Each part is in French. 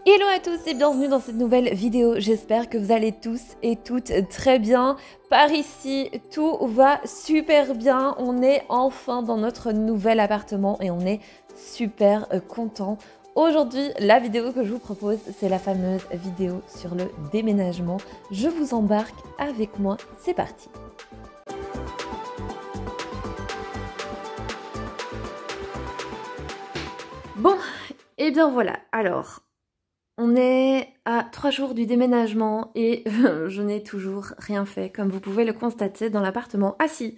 Hello à tous et bienvenue dans cette nouvelle vidéo. J'espère que vous allez tous et toutes très bien. Par ici, tout va super bien. On est enfin dans notre nouvel appartement et on est super content. Aujourd'hui, la vidéo que je vous propose, c'est la fameuse vidéo sur le déménagement. Je vous embarque avec moi. C'est parti. Bon, et bien voilà. Alors... on est à 3 jours du déménagement et je n'ai toujours rien fait, comme vous pouvez le constater dans l'appartement. Ah si,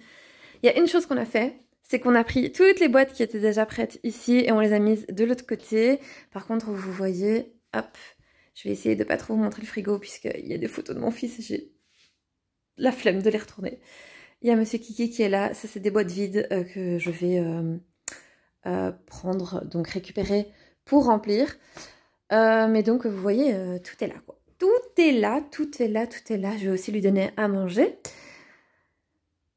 il y a une chose qu'on a fait, c'est qu'on a pris toutes les boîtes qui étaient déjà prêtes ici et on les a mises de l'autre côté. Par contre, vous voyez, hop, je vais essayer de pas trop vous montrer le frigo puisqu'il y a des photos de mon fils et j'ai la flemme de les retourner. Il y a Monsieur Kiki qui est là, ça c'est des boîtes vides que je vais prendre, donc récupérer pour remplir. Mais donc vous voyez, tout est là quoi. Tout est là, tout est là, tout est là. Je vais aussi lui donner à manger.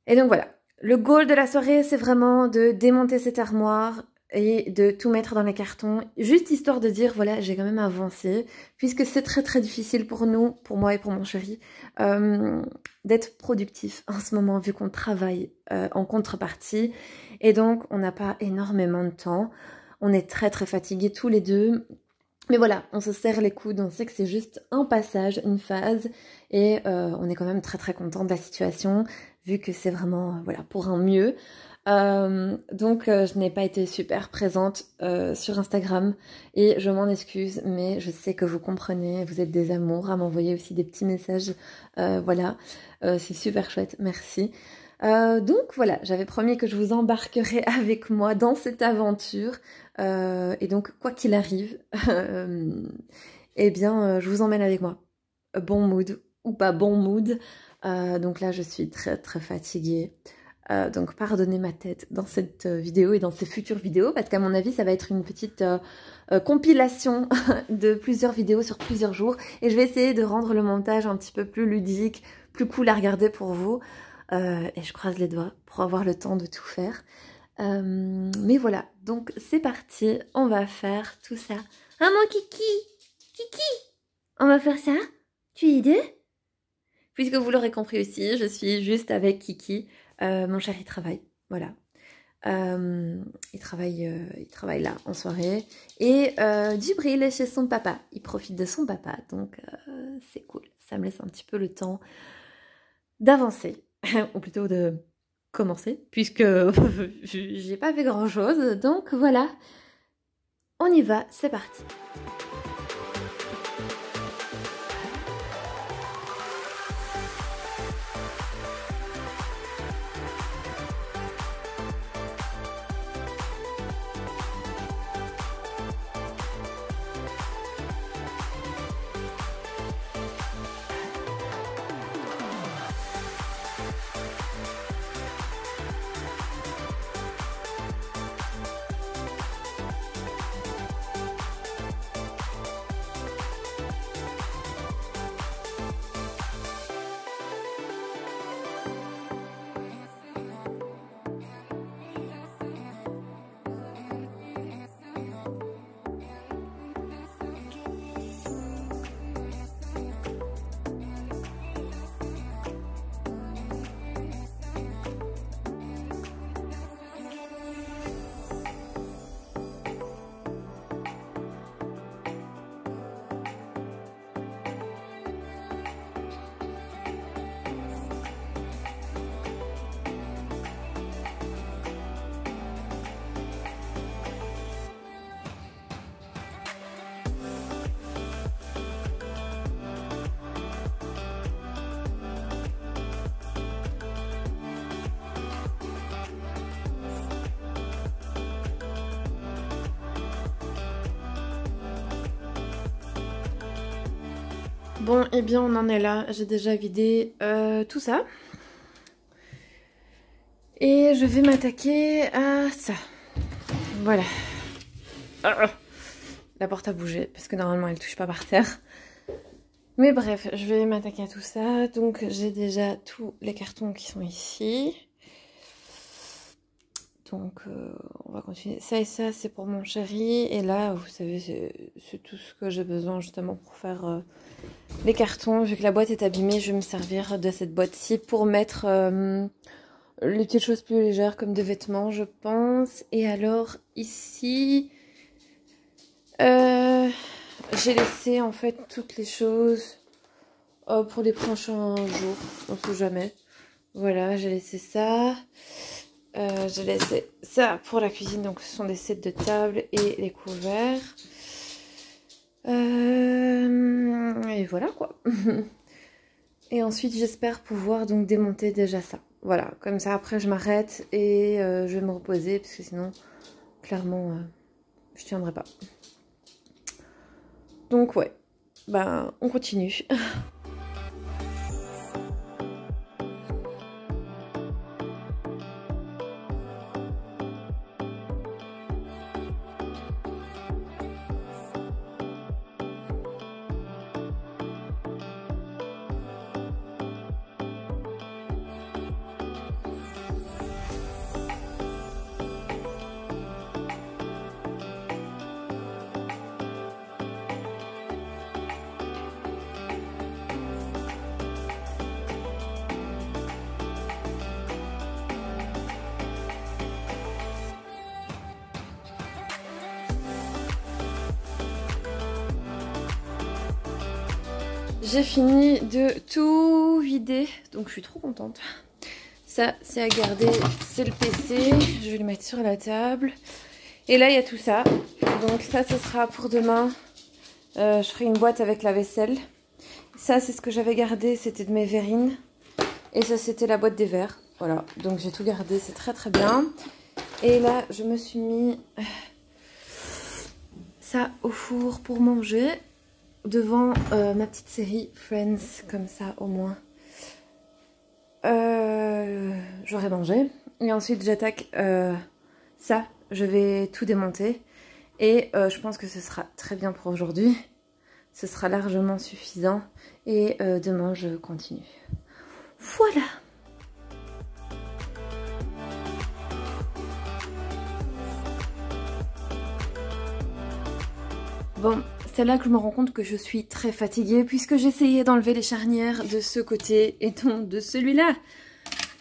Et donc voilà, le goal de la soirée, c'est vraiment de démonter cette armoire et de tout mettre dans les cartons, juste histoire de dire, voilà, j'ai quand même avancé, puisque c'est très très difficile pour nous, pour moi et pour mon chéri, d'être productif en ce moment, vu qu'on travaille en contrepartie. Et donc, on n'a pas énormément de temps. On est très très fatigués tous les deux. Mais voilà, on se serre les coudes, on sait que c'est juste un passage, une phase, et on est quand même très très content de la situation, vu que c'est vraiment voilà, pour un mieux. Donc je n'ai pas été super présente sur Instagram, et je m'en excuse, mais je sais que vous comprenez, vous êtes des amours à m'envoyer aussi des petits messages, voilà, c'est super chouette, merci. Donc voilà, j'avais promis que je vous embarquerai avec moi dans cette aventure. Et donc, quoi qu'il arrive, eh bien, je vous emmène avec moi. Bon mood ou pas bon mood. Donc là, je suis très très fatiguée. Donc pardonnez ma tête dans cette vidéo et dans ces futures vidéos, parce qu'à mon avis, ça va être une petite compilation de plusieurs vidéos sur plusieurs jours. Et je vais essayer de rendre le montage un petit peu plus ludique, plus cool à regarder pour vous. Et je croise les doigts pour avoir le temps de tout faire. Mais voilà, donc c'est parti, on va faire tout ça. Ah mon Kiki, Kiki, on va faire ça? Tu as idée? Puisque vous l'aurez compris aussi, je suis juste avec Kiki. Mon chéri travaille, voilà. Il travaille là en soirée. Et Djibril est chez son papa. Il profite de son papa, donc c'est cool. Ça me laisse un petit peu le temps d'avancer, ou plutôt de commencer, puisque j'ai pas fait grand chose. Donc voilà, on y va, c'est parti. Bon, et eh bien on en est là, j'ai déjà vidé tout ça. Et je vais m'attaquer à ça. Voilà. La porte a bougé, parce que normalement elle touche pas par terre. Mais bref, je vais m'attaquer à tout ça. Donc j'ai déjà tous les cartons qui sont ici. Donc on va continuer. Ça et ça c'est pour mon chéri. Et là vous savez c'est tout ce que j'ai besoin justement pour faire les cartons. Vu que la boîte est abîmée, je vais me servir de cette boîte-ci pour mettre les petites choses plus légères comme des vêtements je pense. Et alors ici j'ai laissé en fait toutes les choses pour les prochains jours. On sait jamais. Voilà, j'ai laissé ça. J'ai laissé ça pour la cuisine, donc ce sont des sets de table et les couverts. Et voilà quoi. Et ensuite j'espère pouvoir donc démonter déjà ça. Voilà, comme ça après je m'arrête et je vais me reposer parce que sinon clairement je tiendrai pas. Donc ouais, ben on continue. J'ai fini de tout vider, donc je suis trop contente. Ça, c'est à garder, c'est le PC. Je vais le mettre sur la table. Et là, il y a tout ça. Donc ça, ce sera pour demain. Je ferai une boîte avec la vaisselle. Ça, c'est ce que j'avais gardé, c'était de mes verrines. Et ça, c'était la boîte des verres. Voilà, donc j'ai tout gardé, c'est très très bien. Et là, je me suis mis ça au four pour manger. Devant ma petite série Friends, comme ça au moins j'aurai mangé. Et ensuite j'attaque ça, je vais tout démonter. Et je pense que ce sera très bien pour aujourd'hui. Ce sera largement suffisant. Et demain je continue. Voilà! Bon, c'est là que je me rends compte que je suis très fatiguée puisque j'essayais d'enlever les charnières de ce côté et non de celui-là.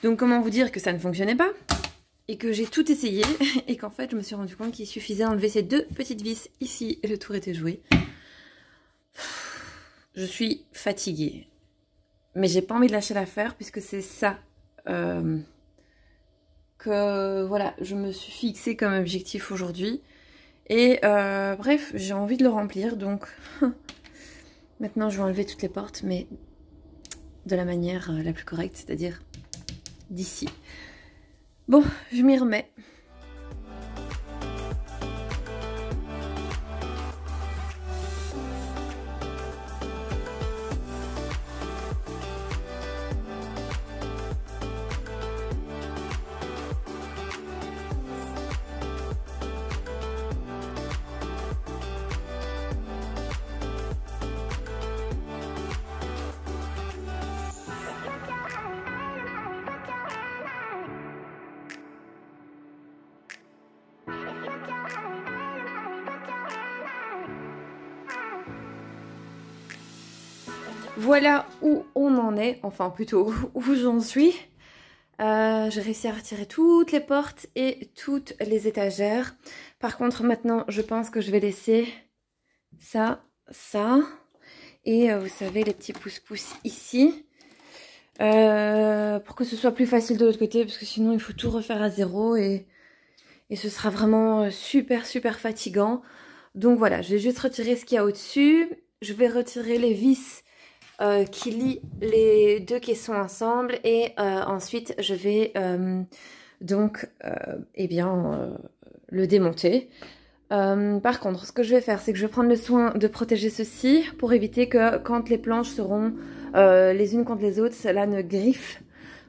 Donc comment vous dire que ça ne fonctionnait pas et que j'ai tout essayé et qu'en fait je me suis rendu compte qu'il suffisait d'enlever ces deux petites vis ici et le tour était joué. Je suis fatiguée. Mais j'ai pas envie de lâcher l'affaire puisque c'est ça que voilà, je me suis fixé comme objectif aujourd'hui. Et bref, j'ai envie de le remplir, donc maintenant je vais enlever toutes les portes, mais de la manière la plus correcte, c'est-à-dire d'ici. Bon, je m'y remets. Voilà où on en est, enfin plutôt où j'en suis. J'ai réussi à retirer toutes les portes et toutes les étagères. Par contre, maintenant, je pense que je vais laisser ça, ça. Et vous savez, les petits pouces-pouces ici. Pour que ce soit plus facile de l'autre côté, parce que sinon, il faut tout refaire à zéro. Et ce sera vraiment super fatigant. Donc voilà, je vais juste retirer ce qu'il y a au-dessus. Je vais retirer les vis qui lient les deux caissons ensemble. Et ensuite, je vais le démonter. Par contre, ce que je vais faire, c'est que je vais prendre le soin de protéger ceci pour éviter que quand les planches seront les unes contre les autres, cela ne griffe.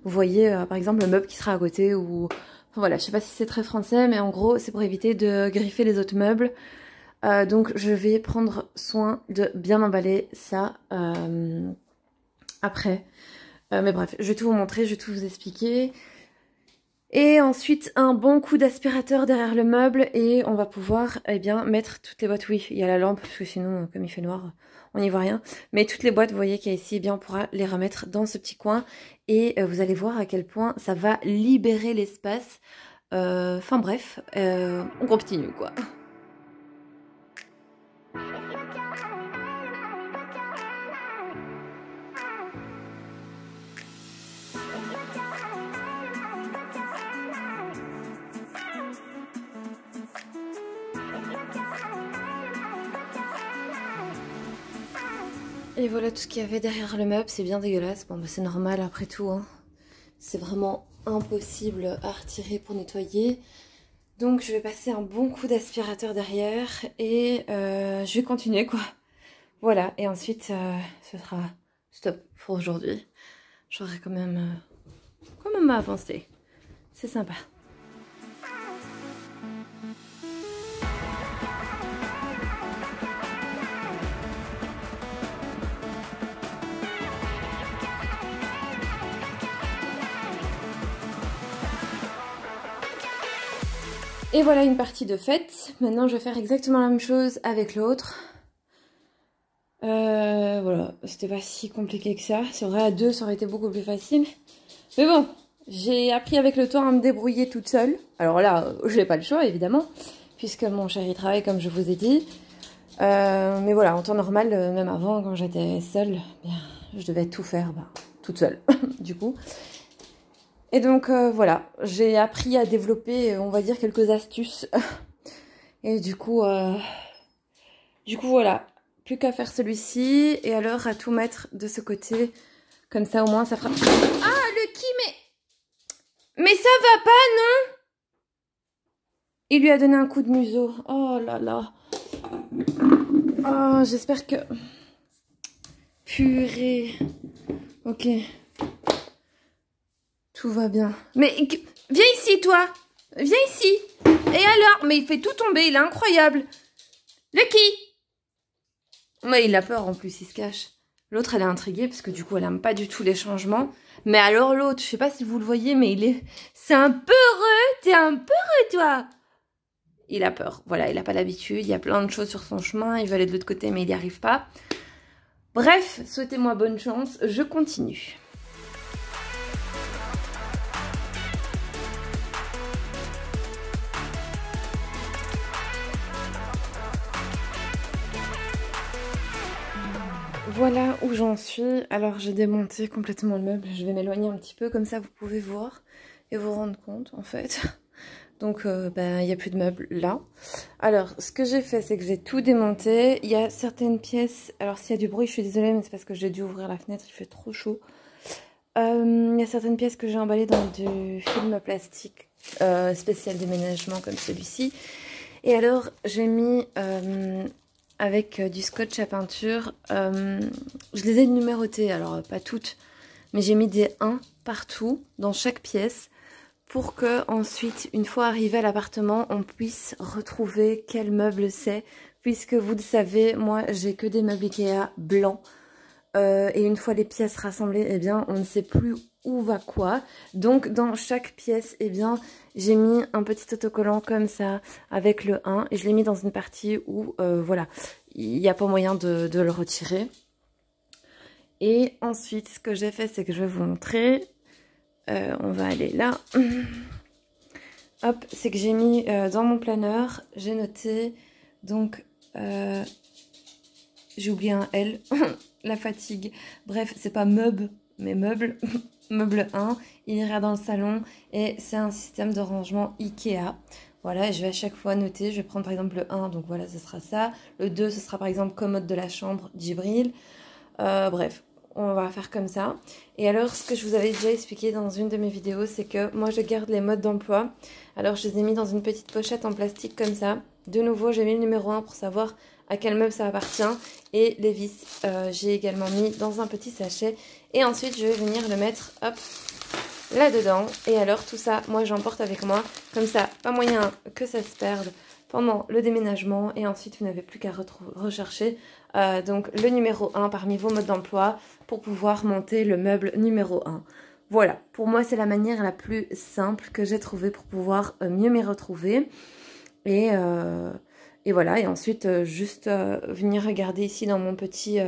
Vous voyez, par exemple, le meuble qui sera à côté ou... Enfin, voilà, je sais pas si c'est très français, mais en gros, c'est pour éviter de griffer les autres meubles. Donc, je vais prendre soin de bien emballer ça après. Mais bref, je vais tout vous montrer, je vais tout vous expliquer. Et ensuite un bon coup d'aspirateur derrière le meuble et on va pouvoir mettre toutes les boîtes. Oui, il y a la lampe parce que sinon comme il fait noir on n'y voit rien. Mais toutes les boîtes, vous voyez qu'il y a ici, on pourra les remettre dans ce petit coin et vous allez voir à quel point ça va libérer l'espace. Enfin bref, on continue quoi. Et voilà tout ce qu'il y avait derrière le meuble, c'est bien dégueulasse. Bon bah c'est normal après tout, hein. C'est vraiment impossible à retirer pour nettoyer. Donc je vais passer un bon coup d'aspirateur derrière et je vais continuer quoi. Voilà, et ensuite ce sera stop pour aujourd'hui. J'aurai quand même avancé. C'est sympa. Et voilà une partie de faite. Maintenant je vais faire exactement la même chose avec l'autre. Voilà, c'était pas si compliqué que ça. C'est vrai, à deux ça aurait été beaucoup plus facile. Mais bon, j'ai appris avec le temps à me débrouiller toute seule. Alors là, je n'ai pas le choix évidemment, puisque mon chéri travaille comme je vous ai dit. Mais voilà, en temps normal, même avant, quand j'étais seule, bien, je devais tout faire toute seule, du coup. Et donc voilà, j'ai appris à développer, on va dire, quelques astuces. Et du coup voilà, plus qu'à faire celui-ci. Et alors à tout mettre de ce côté, comme ça au moins ça fera... Ah, le qui, mais ça va pas, non? Il lui a donné un coup de museau. Oh là là. Oh, j'espère que... Purée. Ok. Tout va bien. Mais viens ici, toi. Viens ici. Et alors? Mais il fait tout tomber, il est incroyable. Lucky. Mais il a peur en plus, il se cache. L'autre, elle est intriguée parce que du coup, elle aime pas du tout les changements. Mais alors l'autre, je sais pas si vous le voyez, mais il est... C'est un peureux. T'es un peureux, toi. Il a peur. Voilà, il n'a pas l'habitude. Il y a plein de choses sur son chemin. Il veut aller de l'autre côté, mais il n'y arrive pas. Bref, souhaitez-moi bonne chance. Je continue. Voilà où j'en suis. Alors, j'ai démonté complètement le meuble. Je vais m'éloigner un petit peu, comme ça vous pouvez voir et vous rendre compte, en fait. Donc, il n'y a plus de meubles là. Alors, ce que j'ai fait, c'est que j'ai tout démonté. Il y a certaines pièces... Alors, s'il y a du bruit, je suis désolée, mais c'est parce que j'ai dû ouvrir la fenêtre. Il fait trop chaud. Il y a certaines pièces que j'ai emballées dans du film plastique spécial déménagement comme celui-ci. Et alors, j'ai mis... avec du scotch à peinture. Je les ai numérotées, alors pas toutes, mais j'ai mis des 1 partout, dans chaque pièce, pour que ensuite, une fois arrivé à l'appartement, on puisse retrouver quel meuble c'est, puisque vous le savez, moi j'ai que des meubles Ikea blancs, et une fois les pièces rassemblées, eh bien on ne sait plus où va quoi. Donc dans chaque pièce, eh bien j'ai mis un petit autocollant comme ça avec le 1 et je l'ai mis dans une partie où voilà, il n'y a pas moyen de le retirer. Et ensuite ce que j'ai fait, c'est que je vais vous montrer. On va aller là. Hop, c'est que j'ai mis dans mon planeur, j'ai noté donc j'ai oublié un L. La fatigue. Bref, c'est pas meuble, mais meuble. Meuble 1, il ira dans le salon et c'est un système de rangement Ikea. Voilà, et je vais à chaque fois noter. Je vais prendre par exemple le 1, donc voilà, ce sera ça. Le 2, ce sera par exemple commode de la chambre Djibril. Bref, on va faire comme ça. Et alors, ce que je vous avais déjà expliqué dans une de mes vidéos, c'est que moi, je garde les modes d'emploi. Alors, je les ai mis dans une petite pochette en plastique comme ça. De nouveau, j'ai mis le numéro 1 pour savoir à quel meuble ça appartient. Et les vis, j'ai également mis dans un petit sachet. Et ensuite, je vais venir le mettre, hop, là-dedans. Et alors, tout ça, moi, j'emporte avec moi. Comme ça, pas moyen que ça se perde pendant le déménagement. Et ensuite, vous n'avez plus qu'à rechercher donc le numéro 1 parmi vos modes d'emploi pour pouvoir monter le meuble numéro 1. Voilà, pour moi c'est la manière la plus simple que j'ai trouvée pour pouvoir mieux m'y retrouver. Et voilà, et ensuite juste venir regarder ici dans mon petit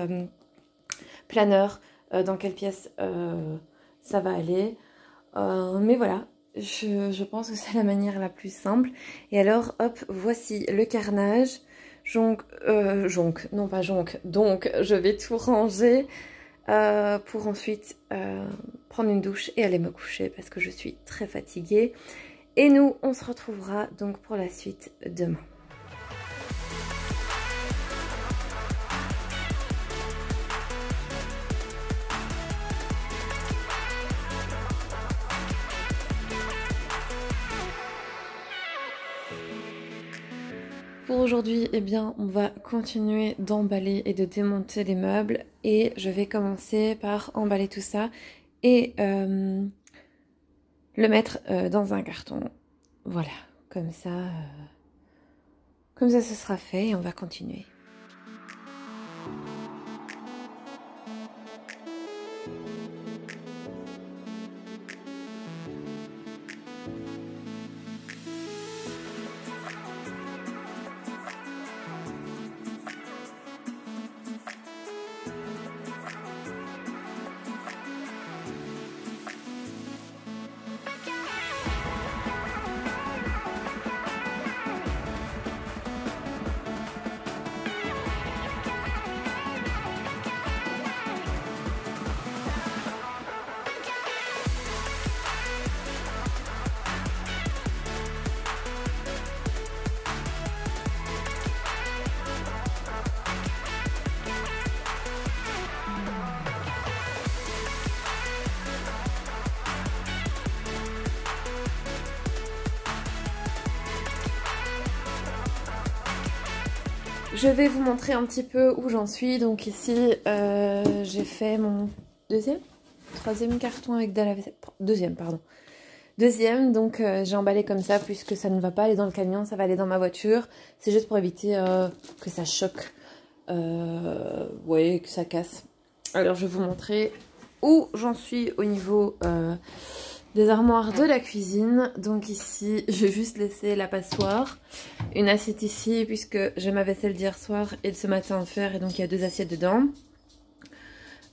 planeur dans quelle pièce ça va aller. Mais voilà, je pense que c'est la manière la plus simple. Et alors, hop, voici le carnage. Donc, je vais tout ranger pour ensuite prendre une douche et aller me coucher parce que je suis très fatiguée. Et nous, on se retrouvera donc pour la suite demain. Pour aujourd'hui, eh bien, on va continuer d'emballer et de démonter les meubles et je vais commencer par emballer tout ça et le mettre dans un carton. Voilà, comme ça ce sera fait et on va continuer. Je vais vous montrer un petit peu où j'en suis. Donc ici, j'ai fait mon troisième carton avec de la vaisselle. Deuxième, donc j'ai emballé comme ça puisque ça ne va pas aller dans le camion, ça va aller dans ma voiture. C'est juste pour éviter que ça choque, que ça casse. Alors je vais vous montrer où j'en suis au niveau des armoires de la cuisine. Donc ici, je vais juste laisser la passoire. Une assiette ici, puisque j'ai ma vaisselle d'hier soir et de ce matin à faire. Et donc il y a 2 assiettes dedans.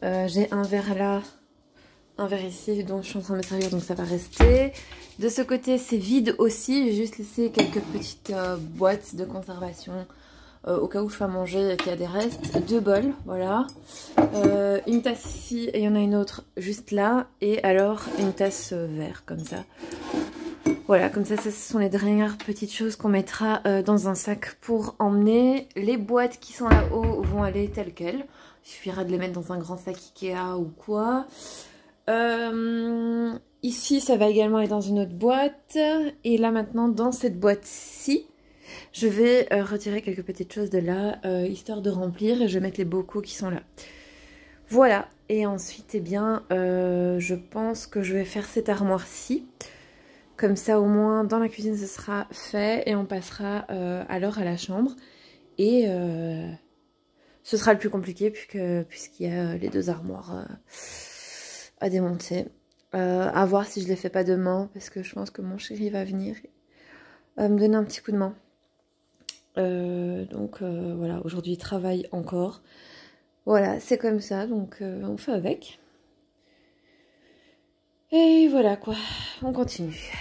J'ai un verre là, un verre ici, dont je suis en train de me servir, donc ça va rester. De ce côté, c'est vide aussi. J'ai juste laissé quelques petites boîtes de conservation. Au cas où je fais à manger et qu'il y a des restes. 2 bols, voilà. Une tasse ici et il y en a une autre juste là. Et alors une tasse vert comme ça. Voilà, comme ça, ce sont les dernières petites choses qu'on mettra dans un sac pour emmener. Les boîtes qui sont là-haut vont aller telles quelles. Il suffira de les mettre dans un grand sac Ikea ou quoi. Ici, ça va également aller dans une autre boîte. Et là maintenant, dans cette boîte-ci, je vais retirer quelques petites choses de là, histoire de remplir. Et je vais mettre les bocaux qui sont là. Voilà. Et ensuite, eh bien, je pense que je vais faire cette armoire-ci. Comme ça, au moins, dans la cuisine, ce sera fait. Et on passera alors à la chambre. Et ce sera le plus compliqué puisqu'il y a les 2 armoires à démonter. À voir si je les fais pas demain. Parce que je pense que mon chéri va venir me donner un petit coup de main. Donc voilà, aujourd'hui, il travaille encore. Voilà, c'est comme ça. Donc on fait avec. Et voilà quoi, on continue.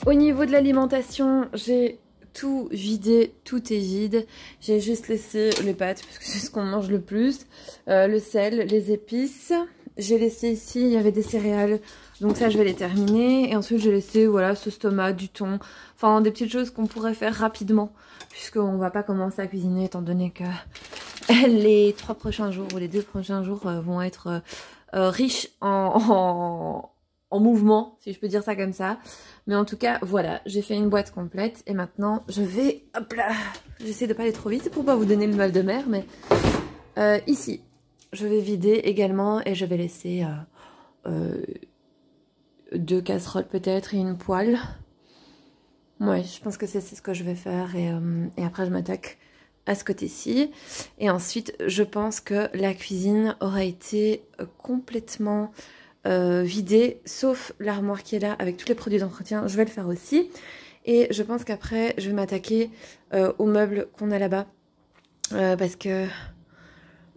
Au niveau de l'alimentation, j'ai tout vidé, tout est vide. J'ai juste laissé les pâtes parce que c'est ce qu'on mange le plus. Le sel, les épices. J'ai laissé ici, il y avait des céréales. Donc ça, je vais les terminer. Et ensuite, j'ai laissé, voilà, sauce tomate, du thon. Enfin, des petites choses qu'on pourrait faire rapidement. Puisqu'on va pas commencer à cuisiner étant donné que les 3 prochains jours ou les 2 prochains jours vont être riches en en mouvement, si je peux dire ça comme ça. Mais en tout cas, voilà, j'ai fait une boîte complète et maintenant je vais, hop là, j'essaie de pas aller trop vite pour pas vous donner le mal de mer, mais ici, je vais vider également et je vais laisser 2 casseroles peut-être et une poêle. Ouais, je pense que c'est ce que je vais faire et après je m'attaque à ce côté-ci. Et ensuite, je pense que la cuisine aura été complètement vidée, sauf l'armoire qui est là avec tous les produits d'entretien. Je vais le faire aussi. Et je pense qu'après, je vais m'attaquer aux meubles qu'on a là-bas. Parce que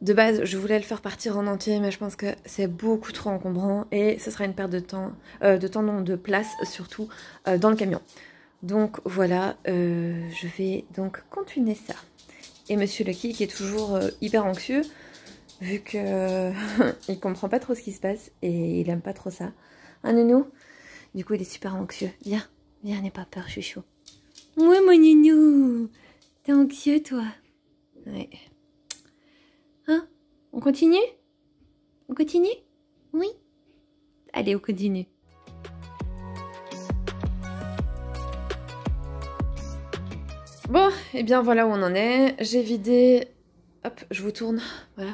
de base, je voulais le faire partir en entier, mais je pense que c'est beaucoup trop encombrant. Et ce sera une perte de temps, non, de place surtout dans le camion. Donc voilà, je vais donc continuer ça. Et Monsieur Lucky qui est toujours hyper anxieux, vu que il comprend pas trop ce qui se passe et il aime pas trop ça. Hein, nounou? Du coup, il est super anxieux. Viens, viens, n'aie pas peur, je suis chaud. Ouais, mon nounou, t'es anxieux, toi? Ouais. Hein? On continue? On continue? Oui? Allez, on continue. Bon, et bien voilà où on en est. J'ai vidé... Hop, je vous tourne. Voilà.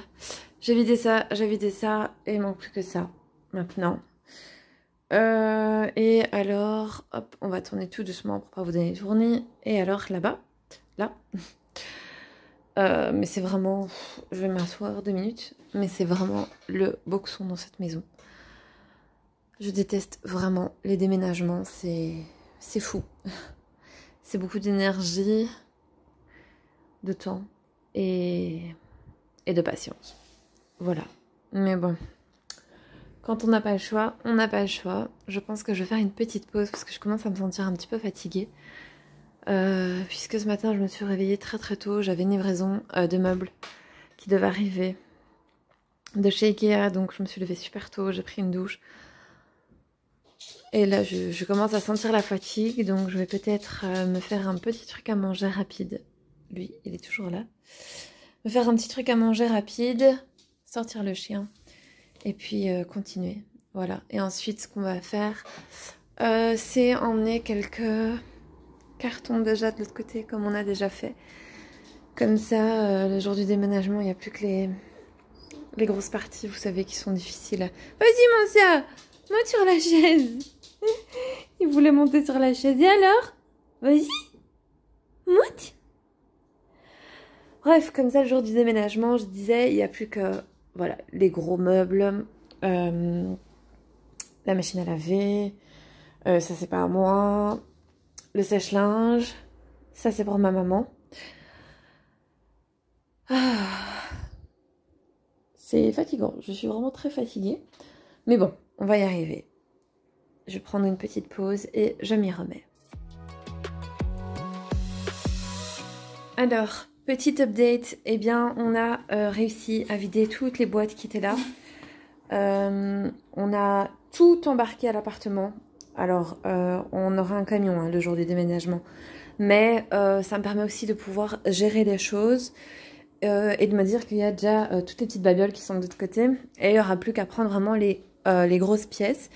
J'ai vidé ça, et il manque plus que ça, maintenant. Et alors, hop, on va tourner tout doucement pour pas vous donner tourner. Et alors, là-bas, là. Mais c'est vraiment... Je vais m'asseoir 2 minutes. Mais c'est vraiment le boxon dans cette maison. Je déteste vraiment les déménagements, c'est fou. C'est beaucoup d'énergie, de temps et de patience. Voilà. Mais bon, quand on n'a pas le choix, on n'a pas le choix. Je pense que je vais faire une petite pause parce que je commence à me sentir un petit peu fatiguée. Puisque ce matin, je me suis réveillée très très tôt. J'avais une livraison de meubles qui devait arriver de chez Ikea. Donc je me suis levée super tôt, j'ai pris une douche. Et là, je commence à sentir la fatigue, donc je vais peut-être me faire un petit truc à manger rapide. Lui, il est toujours là. Me faire un petit truc à manger rapide, sortir le chien, et puis continuer. Voilà. Et ensuite, ce qu'on va faire, c'est emmener quelques cartons déjà de l'autre côté, comme on a déjà fait. Comme ça, le jour du déménagement, il n'y a plus que les grosses parties, vous savez, qui sont difficiles. Vas-y, mon chat, monte sur la chaise. Il voulait monter sur la chaise. Et alors? Vas-y, monte. Bref, comme ça, le jour du déménagement, je disais, il n'y a plus que voilà, les gros meubles, la machine à laver, ça c'est pas à moi, le sèche-linge, ça c'est pour ma maman. C'est fatigant, je suis vraiment très fatiguée. Mais bon, on va y arriver. Je vais prendre une petite pause et je m'y remets. Alors, petite update, eh bien on a réussi à vider toutes les boîtes qui étaient là. On a tout embarqué à l'appartement. Alors, on aura un camion le jour du déménagement. Mais ça me permet aussi de pouvoir gérer les choses et de me dire qu'il y a déjà toutes les petites babioles qui sont de l'autre côté. Et il n'y aura plus qu'à prendre vraiment les grosses pièces.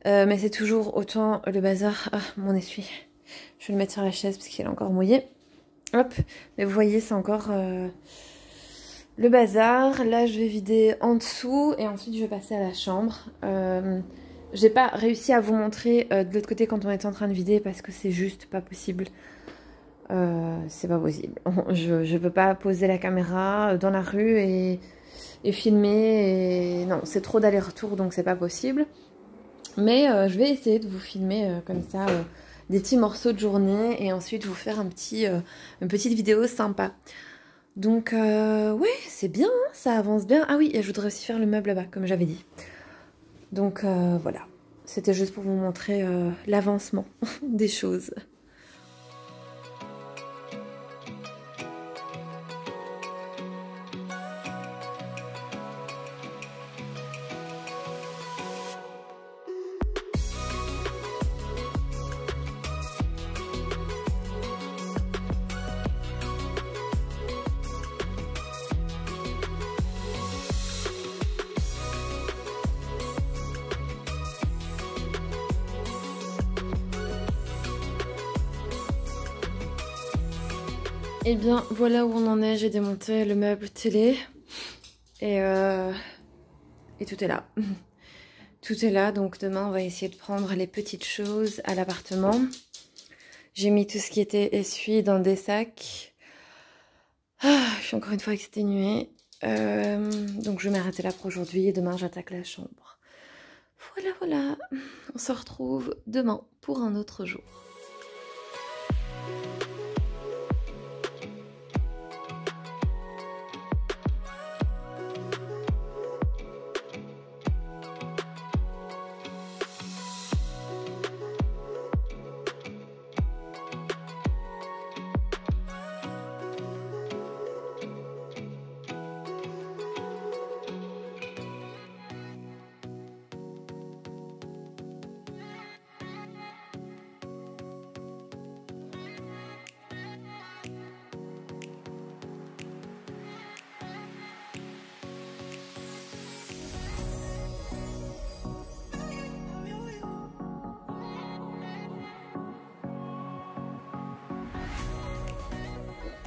Mais c'est toujours autant le bazar. Ah, mon essuie. Je vais le mettre sur la chaise parce qu'il est encore mouillé. Hop. Mais vous voyez, c'est encore le bazar. Là, je vais vider en dessous et ensuite je vais passer à la chambre. J'ai pas réussi à vous montrer de l'autre côté quand on était en train de vider parce que c'est juste pas possible. C'est pas possible. Je peux pas poser la caméra dans la rue et filmer. Et... non, c'est trop d'aller-retour donc c'est pas possible. Mais je vais essayer de vous filmer comme ça des petits morceaux de journée et ensuite vous faire une petite vidéo sympa. Donc ouais, c'est bien, hein, ça avance bien. Ah oui, et je voudrais aussi faire le meuble là-bas, comme j'avais dit. Donc voilà, c'était juste pour vous montrer l'avancement des choses. Et bien voilà où on en est, j'ai démonté le meuble télé et tout est là. Tout est là, donc demain on va essayer de prendre les petites choses à l'appartement. J'ai mis tout ce qui était essuie dans des sacs. Je suis encore une fois exténuée. Donc je vais m'arrêter là pour aujourd'hui et demain j'attaque la chambre. Voilà. On se retrouve demain pour un autre jour.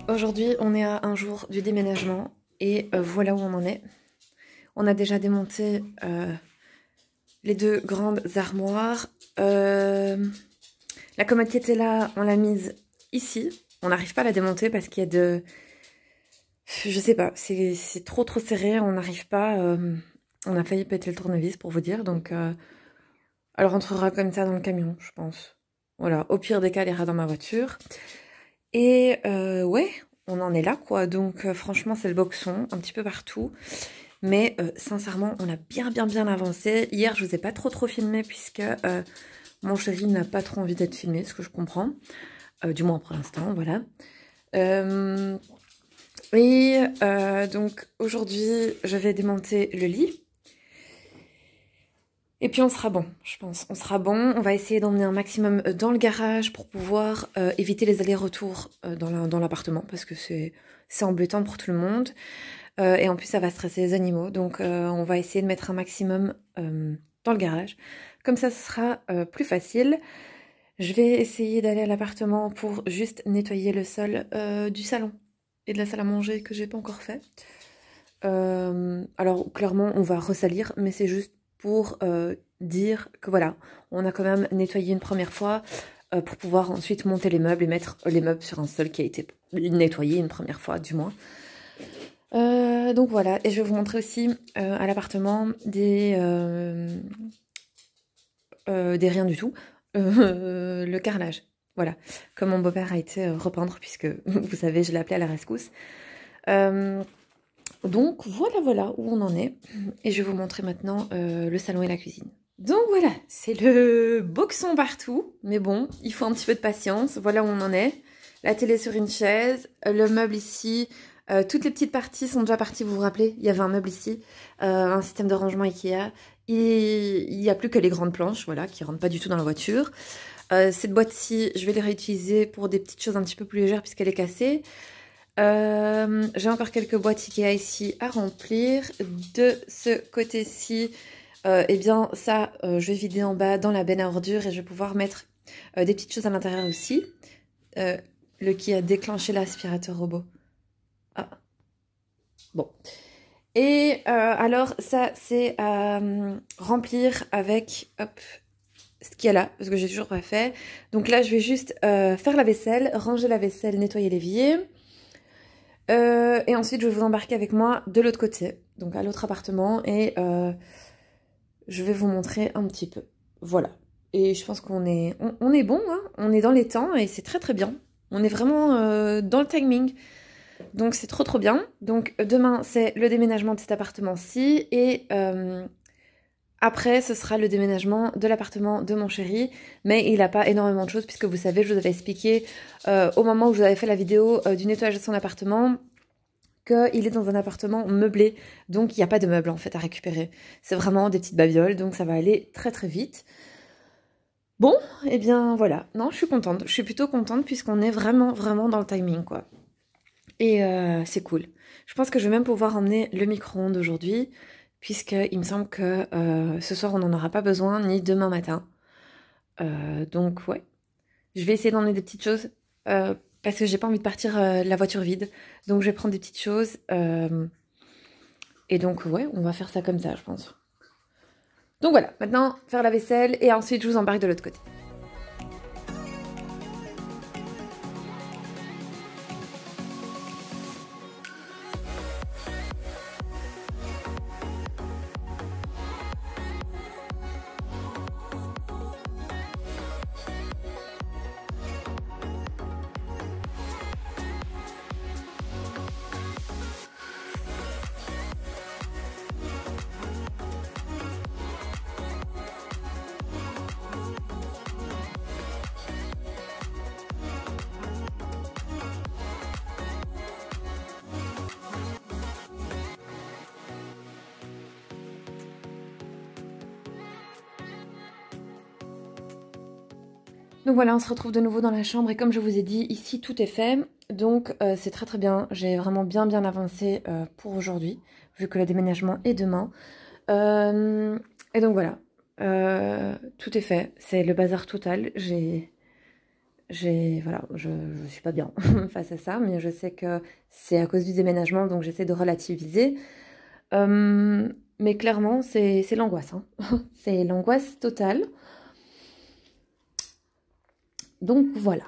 Aujourd'hui, on est à un jour du déménagement et voilà où on en est. On a déjà démonté les 2 grandes armoires. La commode qui était là, on l'a mise ici. On n'arrive pas à la démonter parce qu'il y a de... Je sais pas, c'est trop serré, on n'arrive pas... on a failli péter le tournevis pour vous dire, donc... elle rentrera comme ça dans le camion, je pense. Voilà, au pire des cas, elle ira dans ma voiture. Et ouais, on en est là quoi, donc franchement c'est le boxon, un petit peu partout. Mais sincèrement, on a bien avancé. Hier, je vous ai pas trop filmé puisque mon chéri n'a pas trop envie d'être filmé, ce que je comprends. Du moins pour l'instant, voilà. Donc aujourd'hui, je vais démonter le lit. Et puis on sera bon, je pense. On sera bon. On va essayer d'emmener un maximum dans le garage pour pouvoir éviter les allers-retours dans l'appartement parce que c'est embêtant pour tout le monde. Et en plus, ça va stresser les animaux. Donc on va essayer de mettre un maximum dans le garage. Comme ça, ce sera plus facile. Je vais essayer d'aller à l'appartement pour juste nettoyer le sol du salon et de la salle à manger que j'ai pas encore fait. Alors clairement, on va ressalir, mais c'est juste pour dire que voilà, on a quand même nettoyé une première fois pour pouvoir ensuite monter les meubles et mettre les meubles sur un sol qui a été nettoyé une première fois du moins. Donc voilà, et je vais vous montrer aussi à l'appartement des rien du tout, le carrelage. Voilà, comme mon beau-père a été repeindre puisque vous savez, je l'ai appelé à la rescousse. Donc voilà où on en est. Et je vais vous montrer maintenant le salon et la cuisine. Donc voilà, c'est le boxon partout. Mais bon, il faut un petit peu de patience. Voilà où on en est. La télé sur une chaise, le meuble ici. Toutes les petites parties sont déjà parties, vous vous rappelez? Il y avait un meuble ici, un système de rangement Ikea. Il n'y a plus que les grandes planches, voilà, qui ne rentrent pas du tout dans la voiture. Cette boîte-ci, je vais les réutiliser pour des petites choses un petit peu plus légères puisqu'elle est cassée. J'ai encore quelques boîtes Ikea ici à remplir. De ce côté-ci, eh bien ça, je vais vider en bas dans la benne à ordures et je vais pouvoir mettre des petites choses à l'intérieur aussi. Le qui a déclenché l'aspirateur robot. Ah. Bon. Et alors ça, c'est à remplir avec, hop, ce qu'il y a là, parce que j'ai toujours pas fait. Donc là, je vais juste faire la vaisselle, ranger la vaisselle, nettoyer l'évier. Et ensuite, je vais vous embarquer avec moi de l'autre côté, donc à l'autre appartement, et je vais vous montrer un petit peu. Voilà. Et je pense qu'on est, on est bon, hein, on est dans les temps, et c'est très bien. On est vraiment dans le timing. Donc c'est trop bien. Donc demain, c'est le déménagement de cet appartement-ci, et après, ce sera le déménagement de l'appartement de mon chéri, mais il n'a pas énormément de choses, puisque vous savez, je vous avais expliqué au moment où je vous avais fait la vidéo du nettoyage de son appartement, qu'il est dans un appartement meublé, donc il n'y a pas de meubles en fait à récupérer. C'est vraiment des petites babioles, donc ça va aller très vite. Bon, et bien voilà. Non, je suis contente. Je suis plutôt contente puisqu'on est vraiment dans le timing, quoi. Et c'est cool. Je pense que je vais même pouvoir emmener le micro-ondes aujourd'hui, puisqu'il me semble que ce soir, on n'en aura pas besoin, ni demain matin. Donc, ouais. Je vais essayer d'emmener des petites choses parce que j'ai pas envie de partir la voiture vide. Donc je vais prendre des petites choses. Et donc ouais, on va faire ça comme ça, je pense. Donc voilà, maintenant faire la vaisselle et ensuite je vous embarque de l'autre côté. Donc voilà, on se retrouve de nouveau dans la chambre et comme je vous ai dit, ici tout est fait. Donc c'est très très bien, j'ai vraiment bien avancé pour aujourd'hui, vu que le déménagement est demain. Et donc voilà, tout est fait, c'est le bazar total. Voilà, je suis pas bien face à ça, mais je sais que c'est à cause du déménagement, donc j'essaie de relativiser. Mais clairement, c'est l'angoisse, hein. C'est l'angoisse totale. Donc voilà.